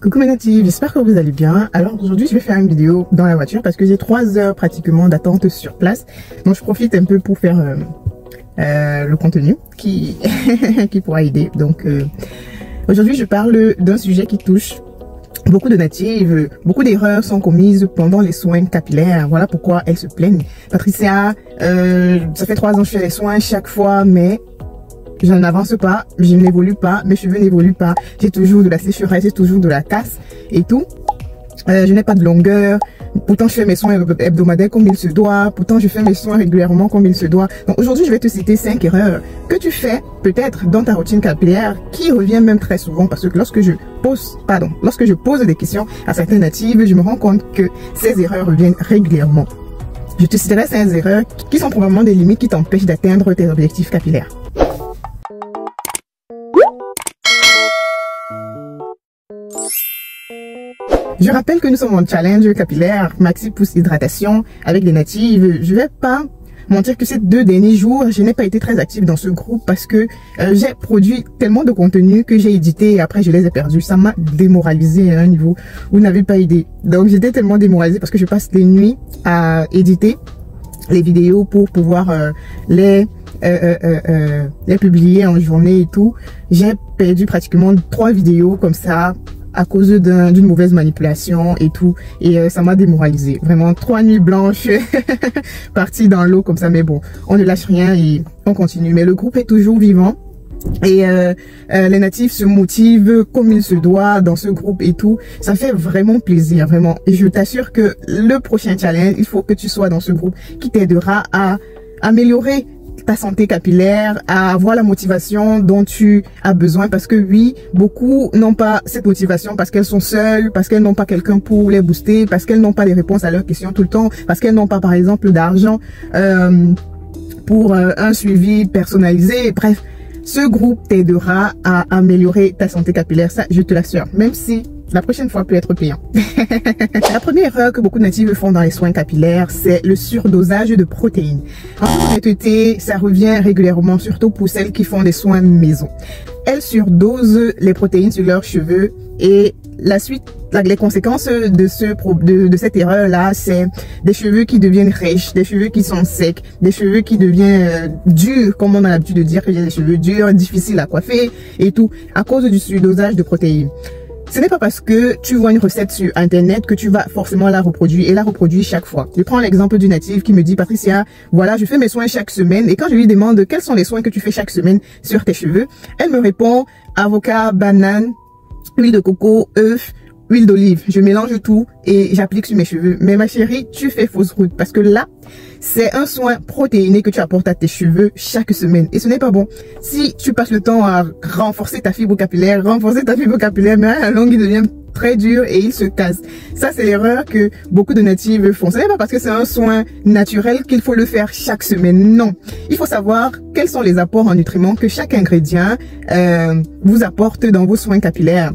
Coucou mes natifs, j'espère que vous allez bien. Alors aujourd'hui je vais faire une vidéo dans la voiture parce que j'ai 3 heures pratiquement d'attente sur place. Donc je profite un peu pour faire le contenu qui, qui pourra aider. Donc aujourd'hui je parle d'un sujet qui touche beaucoup de natives. Beaucoup d'erreurs sont commises pendant les soins capillaires. Voilà pourquoi elles se plaignent. Patricia, ça fait 3 ans que je fais les soins chaque fois, mais je n'avance pas, je n'évolue pas, mes cheveux n'évoluent pas, j'ai toujours de la sécheresse, j'ai toujours de la casse et tout. Je n'ai pas de longueur, pourtant je fais mes soins hebdomadaires comme il se doit, pourtant je fais mes soins régulièrement comme il se doit. Donc aujourd'hui je vais te citer 5 erreurs que tu fais peut-être dans ta routine capillaire qui revient même très souvent parce que lorsque je pose des questions à certaines natives, je me rends compte que ces erreurs reviennent régulièrement. Je te citerai 5 erreurs qui sont probablement des limites qui t'empêchent d'atteindre tes objectifs capillaires. Je rappelle que nous sommes en challenge capillaire Maxi Pousse Hydratation avec les natives. Je vais pas mentir que ces 2 derniers jours, je n'ai pas été très active dans ce groupe parce que j'ai produit tellement de contenu que j'ai édité et après je les ai perdus. Ça m'a démoralisé à un niveau où vous n'avez pas idée. Donc j'étais tellement démoralisée parce que je passe les nuits à éditer les vidéos pour pouvoir les publier en journée et tout. J'ai perdu pratiquement 3 vidéos comme ça à cause d'une mauvaise manipulation et tout, et ça m'a démoralisé. Vraiment 3 nuits blanches parties dans l'eau comme ça, mais bon, on ne lâche rien et on continue. Mais le groupe est toujours vivant et les natifs se motivent comme il se doit dans ce groupe et tout. Ça fait vraiment plaisir, vraiment. Et je t'assure que le prochain challenge, il faut que tu sois dans ce groupe qui t'aidera à améliorer ta santé capillaire, à avoir la motivation dont tu as besoin, parce que oui, beaucoup n'ont pas cette motivation parce qu'elles sont seules, parce qu'elles n'ont pas quelqu'un pour les booster, parce qu'elles n'ont pas les réponses à leurs questions tout le temps, parce qu'elles n'ont pas par exemple d'argent pour un suivi personnalisé. Bref, ce groupe t'aidera à améliorer ta santé capillaire, ça je te l'assure, même si la prochaine fois peut être payant. La première erreur que beaucoup de natives font dans les soins capillaires, c'est le surdosage de protéines. En toute honnêteté, ça revient régulièrement, surtout pour celles qui font des soins maison. Elles surdosent les protéines sur leurs cheveux et les conséquences de cette erreur-là, c'est des cheveux qui deviennent rêches, des cheveux qui sont secs, des cheveux qui deviennent durs, comme on a l'habitude de dire que j'ai des cheveux durs, difficiles à coiffer et tout, à cause du surdosage de protéines. Ce n'est pas parce que tu vois une recette sur internet que tu vas forcément la reproduire et la reproduire chaque fois. Je prends l'exemple d'une native qui me dit: Patricia, voilà, je fais mes soins chaque semaine, et quand je lui demande quels sont les soins que tu fais chaque semaine sur tes cheveux, elle me répond: avocat, banane, huile de coco, œuf, huile d'olive. Je mélange tout et j'applique sur mes cheveux. Mais ma chérie, tu fais fausse route parce que là, c'est un soin protéiné que tu apportes à tes cheveux chaque semaine. Et ce n'est pas bon. Si tu passes le temps à renforcer ta fibre capillaire, mais à la longue, il devient très dur et il se casse. Ça, c'est l'erreur que beaucoup de natives font. Ce n'est pas parce que c'est un soin naturel qu'il faut le faire chaque semaine. Non. Il faut savoir quels sont les apports en nutriments que chaque ingrédient vous apporte dans vos soins capillaires.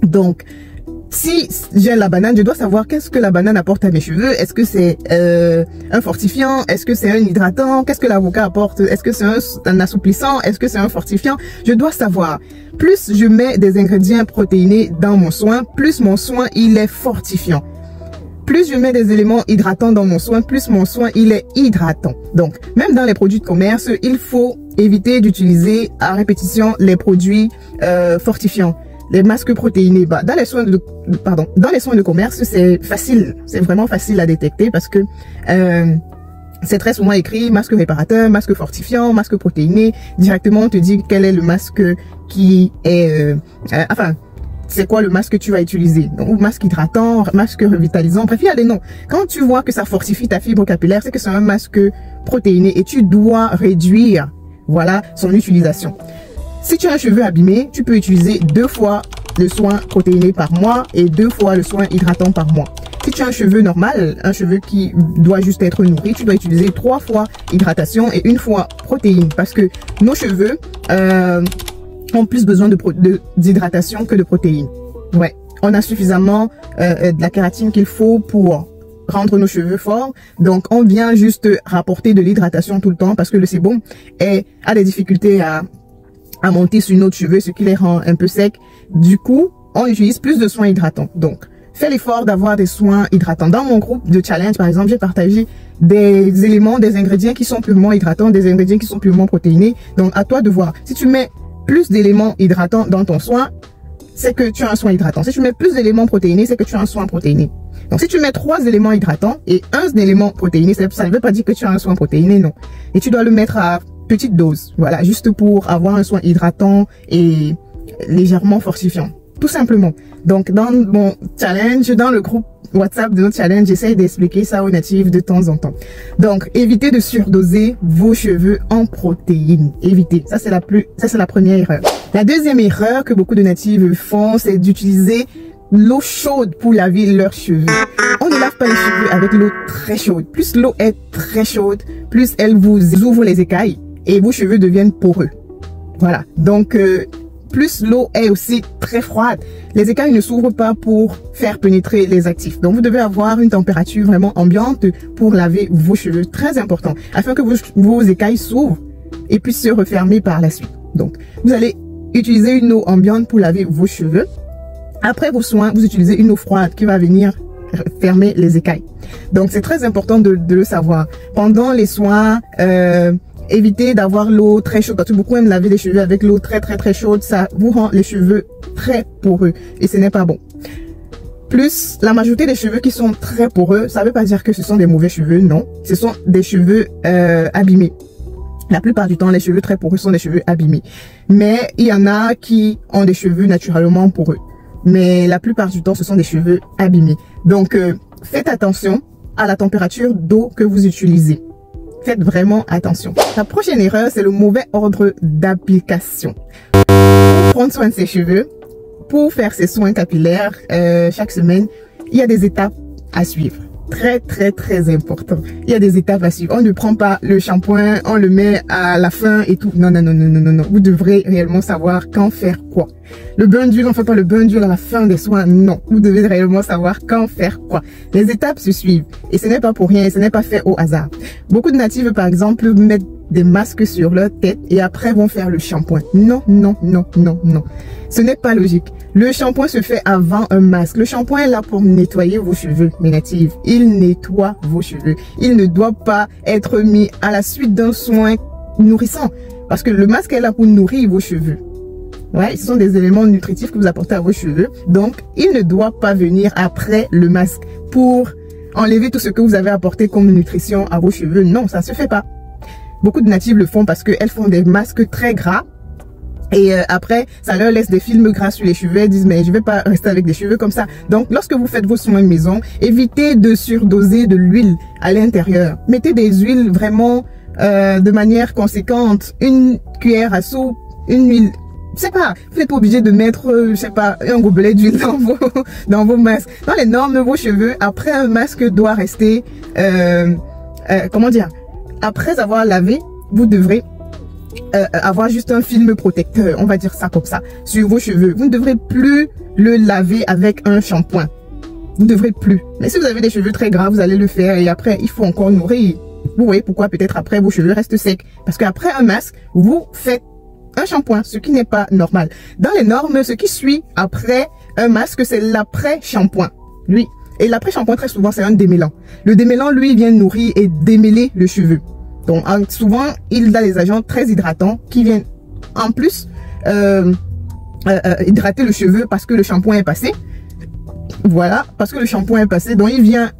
Donc, si j'ai la banane, je dois savoir qu'est-ce que la banane apporte à mes cheveux. Est-ce que c'est un fortifiant? Est-ce que c'est un hydratant? Qu'est-ce que l'avocat apporte? Est-ce que c'est un assouplissant? Est-ce que c'est un fortifiant? Je dois savoir. Plus je mets des ingrédients protéinés dans mon soin, plus mon soin il est fortifiant. Plus je mets des éléments hydratants dans mon soin, plus mon soin il est hydratant. Donc, même dans les produits de commerce, il faut éviter d'utiliser à répétition les produits fortifiants. Les masques protéinés, dans les soins de commerce, c'est facile, c'est vraiment facile à détecter parce que c'est très souvent écrit masque réparateur, masque fortifiant, masque protéiné. Directement, on te dit quel est le masque qui est, c'est quoi le masque que tu vas utiliser. Donc, masque hydratant, masque revitalisant, bref, il y a des noms. Quand tu vois que ça fortifie ta fibre capillaire, c'est que c'est un masque protéiné et tu dois réduire, voilà, son utilisation. Si tu as un cheveu abîmé, tu peux utiliser 2 fois le soin protéiné par mois et 2 fois le soin hydratant par mois. Si tu as un cheveu normal, un cheveu qui doit juste être nourri, tu dois utiliser 3 fois hydratation et 1 fois protéine parce que nos cheveux ont plus besoin d'hydratation que de protéines. Ouais, on a suffisamment de la kératine qu'il faut pour rendre nos cheveux forts. Donc, on vient juste rapporter de l'hydratation tout le temps parce que le sébum a des difficultés à monter sur nos cheveux, ce qui les rend un peu secs. Du coup, on utilise plus de soins hydratants. Donc, fais l'effort d'avoir des soins hydratants. Dans mon groupe de challenge, par exemple, j'ai partagé des éléments, des ingrédients qui sont purement hydratants, des ingrédients qui sont purement protéinés. Donc, à toi de voir. Si tu mets plus d'éléments hydratants dans ton soin, c'est que tu as un soin hydratant. Si tu mets plus d'éléments protéinés, c'est que tu as un soin protéiné. Donc, si tu mets 3 éléments hydratants et un élément protéiné, ça ne veut pas dire que tu as un soin protéiné, non. Et tu dois le mettre à petite dose. Voilà, juste pour avoir un soin hydratant et légèrement fortifiant. Tout simplement. Donc, dans mon challenge, dans le groupe WhatsApp de notre challenge, j'essaie d'expliquer ça aux natifs de temps en temps. Donc, évitez de surdoser vos cheveux en protéines. Évitez. Ça, c'est la première erreur. La deuxième erreur que beaucoup de natifs font, c'est d'utiliser l'eau chaude pour laver leurs cheveux. On ne lave pas les cheveux avec l'eau très chaude. Plus l'eau est très chaude, plus elle vous ouvre les écailles et vos cheveux deviennent poreux. Voilà. Donc, plus l'eau est aussi très froide, les écailles ne s'ouvrent pas pour faire pénétrer les actifs. Donc, vous devez avoir une température vraiment ambiante pour laver vos cheveux. Très important, afin que vos écailles s'ouvrent et puissent se refermer par la suite. Donc, vous allez utiliser une eau ambiante pour laver vos cheveux. Après vos soins, vous utilisez une eau froide qui va venir fermer les écailles. Donc, c'est très important de le savoir. Pendant les soins, évitez d'avoir l'eau très chaude parce que beaucoup aiment laver les cheveux avec l'eau très chaude. Ça vous rend les cheveux très poreux et ce n'est pas bon. Plus, la majorité des cheveux qui sont très poreux, ça ne veut pas dire que ce sont des mauvais cheveux, non. Ce sont des cheveux abîmés. La plupart du temps, les cheveux très poreux sont des cheveux abîmés. Mais il y en a qui ont des cheveux naturellement poreux. Mais la plupart du temps, ce sont des cheveux abîmés. Donc, faites attention à la température d'eau que vous utilisez. Faites vraiment attention. La prochaine erreur, c'est le mauvais ordre d'application. Pour prendre soin de ses cheveux, pour faire ses soins capillaires chaque semaine, il y a des étapes à suivre. Très important. Il y a des étapes à suivre. On ne prend pas le shampoing, on le met à la fin et tout. Non. Vous devrez réellement savoir quand faire quoi. Le bain d'huile, on ne fait pas le bain d'huile à la fin des soins. Non. Vous devez réellement savoir quand faire quoi. Les étapes se suivent. Et ce n'est pas pour rien, et ce n'est pas fait au hasard. Beaucoup de natifs, par exemple, mettent des masques sur leur tête et après vont faire le shampoing. Non. Ce n'est pas logique. Le shampoing se fait avant un masque. Le shampoing est là pour nettoyer vos cheveux, mes natifs. Il nettoie vos cheveux. Il ne doit pas être mis à la suite d'un soin nourrissant. Parce que le masque est là pour nourrir vos cheveux. Ouais, ce sont des éléments nutritifs que vous apportez à vos cheveux. Donc, il ne doit pas venir après le masque pour enlever tout ce que vous avez apporté comme nutrition à vos cheveux. Non, ça ne se fait pas. Beaucoup de natifs le font parce qu'elles font des masques très gras. Et après, ça leur laisse des films gras sur les cheveux. Elles disent, mais je vais pas rester avec des cheveux comme ça. Donc, lorsque vous faites vos soins maison, évitez de surdoser de l'huile à l'intérieur. Mettez des huiles vraiment de manière conséquente. Une cuillère à soupe, une huile. Je sais pas, vous n'êtes pas obligé de mettre, je sais pas, un gobelet d'huile dans vos masques. Dans les normes de vos cheveux, après un masque doit rester, comment dire, après avoir lavé, vous devrez avoir juste un film protecteur, on va dire ça comme ça, sur vos cheveux. Vous ne devrez plus le laver avec un shampoing. Vous ne devrez plus. Mais si vous avez des cheveux très gras, vous allez le faire et après, il faut encore nourrir. Vous voyez pourquoi peut-être après vos cheveux restent secs. Parce qu'après un masque, vous faites un shampoing, ce qui n'est pas normal. Dans les normes, ce qui suit après un masque, c'est l'après-shampoing. Lui. Et l'après-shampoing, très souvent, c'est un démêlant. Le démêlant, lui, vient nourrir et démêler le cheveu. Donc, souvent, il a des agents très hydratants qui viennent, en plus, hydrater le cheveu parce que le shampoing est passé. Voilà, parce que le shampoing est passé. Donc, il vient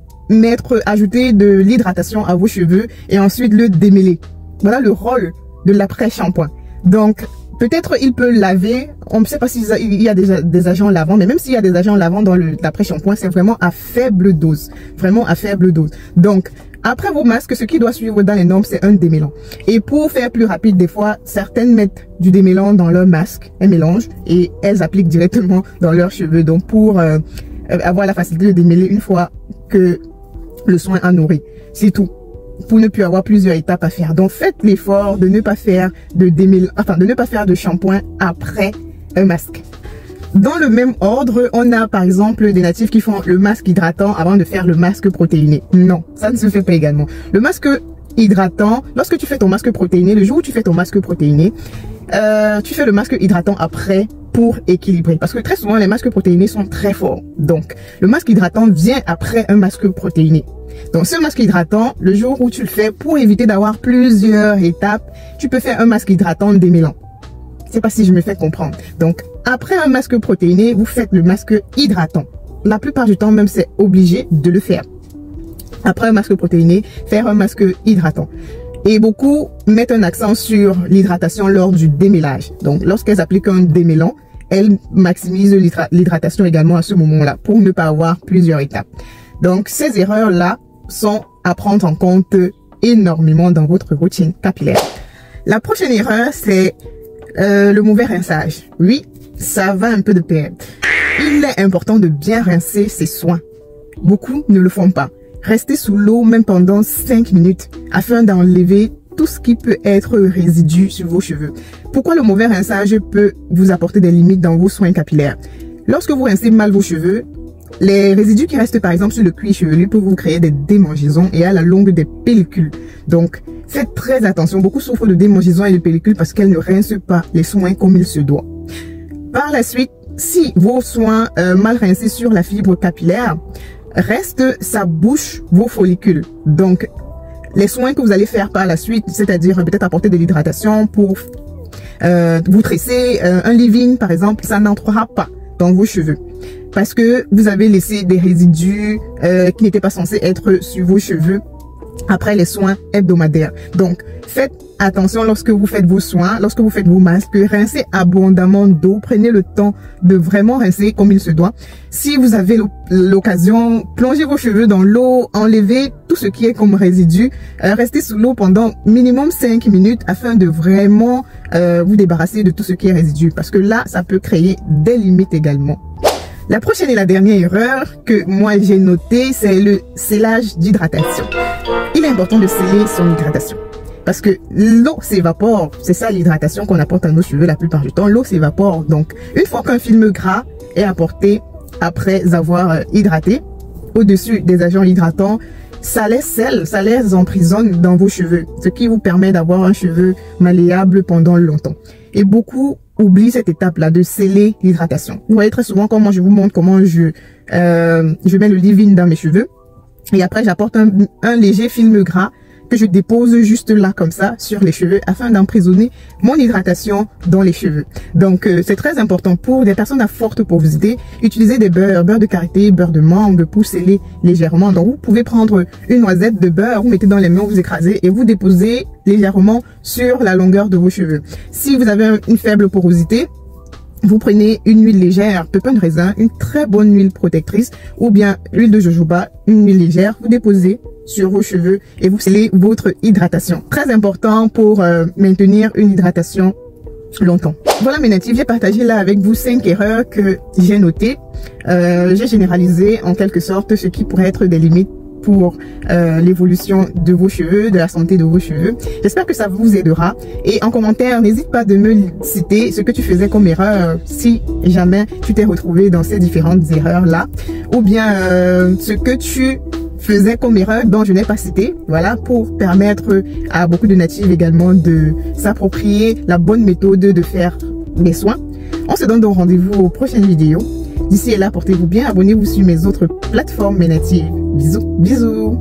ajouter de l'hydratation à vos cheveux et ensuite le démêler. Voilà le rôle de l'après-shampoing. Donc, peut-être il peut laver, on ne sait pas s'il y a des agents lavants, mais même s'il y a des agents lavants dans l'après-shampoing, c'est vraiment à faible dose. Vraiment à faible dose. Donc, après vos masques, ce qui doit suivre dans les normes, c'est un démêlant. Et pour faire plus rapide, des fois, certaines mettent du démêlant dans leur masque, elles mélangent et elles appliquent directement dans leurs cheveux. Donc, pour avoir la facilité de démêler une fois que le soin a nourri. C'est tout. Pour ne plus avoir plusieurs étapes à faire. Donc, faites l'effort de ne pas faire de démêlant, enfin, de ne pas faire de shampoing après un masque. Dans le même ordre, on a par exemple des natifs qui font le masque hydratant avant de faire le masque protéiné. Non, ça ne se fait pas également. Le masque hydratant, lorsque tu fais ton masque protéiné, le jour où tu fais ton masque protéiné, tu fais le masque hydratant après pour équilibrer. Parce que très souvent, les masques protéinés sont très forts. Donc, le masque hydratant vient après un masque protéiné. Donc, ce masque hydratant, le jour où tu le fais, pour éviter d'avoir plusieurs étapes, tu peux faire un masque hydratant démêlant. Je sais pas si je me fais comprendre. Donc, après un masque protéiné, vous faites le masque hydratant. La plupart du temps, même, c'est obligé de le faire. Après un masque protéiné, faire un masque hydratant. Et beaucoup mettent un accent sur l'hydratation lors du démêlage. Donc, lorsqu'elles appliquent un démêlant, elles maximisent l'hydratation également à ce moment-là pour ne pas avoir plusieurs étapes. Donc, ces erreurs-là sont à prendre en compte énormément dans votre routine capillaire. La prochaine erreur, c'est le mauvais rinçage. Oui, ça va un peu de pair. Il est important de bien rincer ses soins. Beaucoup ne le font pas. Restez sous l'eau même pendant 5 minutes afin d'enlever tout ce qui peut être résidu sur vos cheveux. Pourquoi le mauvais rinçage peut vous apporter des limites dans vos soins capillaires? Lorsque vous rincez mal vos cheveux, les résidus qui restent par exemple sur le cuir chevelu peuvent vous créer des démangeaisons et à la longue des pellicules. Donc, faites très attention. Beaucoup souffrent de démangeaisons et de pellicules parce qu'elles ne rincent pas les soins comme il se doit. Par la suite, si vos soins mal rincés sur la fibre capillaire, ça bouche vos follicules. Donc, les soins que vous allez faire par la suite, c'est-à-dire peut-être apporter de l'hydratation pour vous tresser, un leave-in par exemple, ça n'entrera pas dans vos cheveux. Parce que vous avez laissé des résidus qui n'étaient pas censés être sur vos cheveux après les soins hebdomadaires. Donc, faites attention lorsque vous faites vos soins, lorsque vous faites vos masques, rincez abondamment d'eau, prenez le temps de vraiment rincer comme il se doit. Si vous avez l'occasion, plongez vos cheveux dans l'eau, enlevez tout ce qui est comme résidu, restez sous l'eau pendant minimum 5 minutes afin de vraiment vous débarrasser de tout ce qui est résidu parce que là, ça peut créer des limites également. La prochaine et la dernière erreur que moi j'ai notée, c'est le scellage d'hydratation. Il est important de sceller son hydratation. Parce que l'eau s'évapore, c'est ça l'hydratation qu'on apporte à nos cheveux la plupart du temps, l'eau s'évapore. Donc, une fois qu'un film gras est apporté après avoir hydraté, au-dessus des agents hydratants, ça les scelle, ça les emprisonne dans vos cheveux, ce qui vous permet d'avoir un cheveu malléable pendant longtemps. Et beaucoup oublient cette étape-là de sceller l'hydratation. Vous voyez très souvent comment je vous montre comment je mets le leave-in dans mes cheveux. Et après, j'apporte un léger film gras que je dépose juste là comme ça sur les cheveux afin d'emprisonner mon hydratation dans les cheveux. Donc c'est très important pour des personnes à forte porosité. Utilisez des beurre de karité, beurre de mangue pour sceller légèrement. Donc vous pouvez prendre une noisette de beurre, vous mettez dans les mains, vous écrasez et vous déposez légèrement sur la longueur de vos cheveux. Si vous avez une faible porosité, vous prenez une huile légère, pépin de raisin, une très bonne huile protectrice ou bien l'huile de jojoba, une huile légère, vous déposez sur vos cheveux et vous scellez votre hydratation. Très important pour maintenir une hydratation longtemps. Voilà mes natifs, j'ai partagé là avec vous 5 erreurs que j'ai notées. J'ai généralisé en quelque sorte ce qui pourrait être des limites pour l'évolution de vos cheveux, de la santé de vos cheveux. J'espère que ça vous aidera. Et en commentaire, n'hésite pas de me citer ce que tu faisais comme erreur si jamais tu t'es retrouvé dans ces différentes erreurs-là. Ou bien ce que tu faisais comme erreur dont je n'ai pas cité. Voilà, pour permettre à beaucoup de natifs également de s'approprier la bonne méthode de faire les soins. On se donne donc rendez-vous aux prochaines vidéos. D'ici et là, portez-vous bien, abonnez-vous sur mes autres plateformes natives. Bisous, bisous.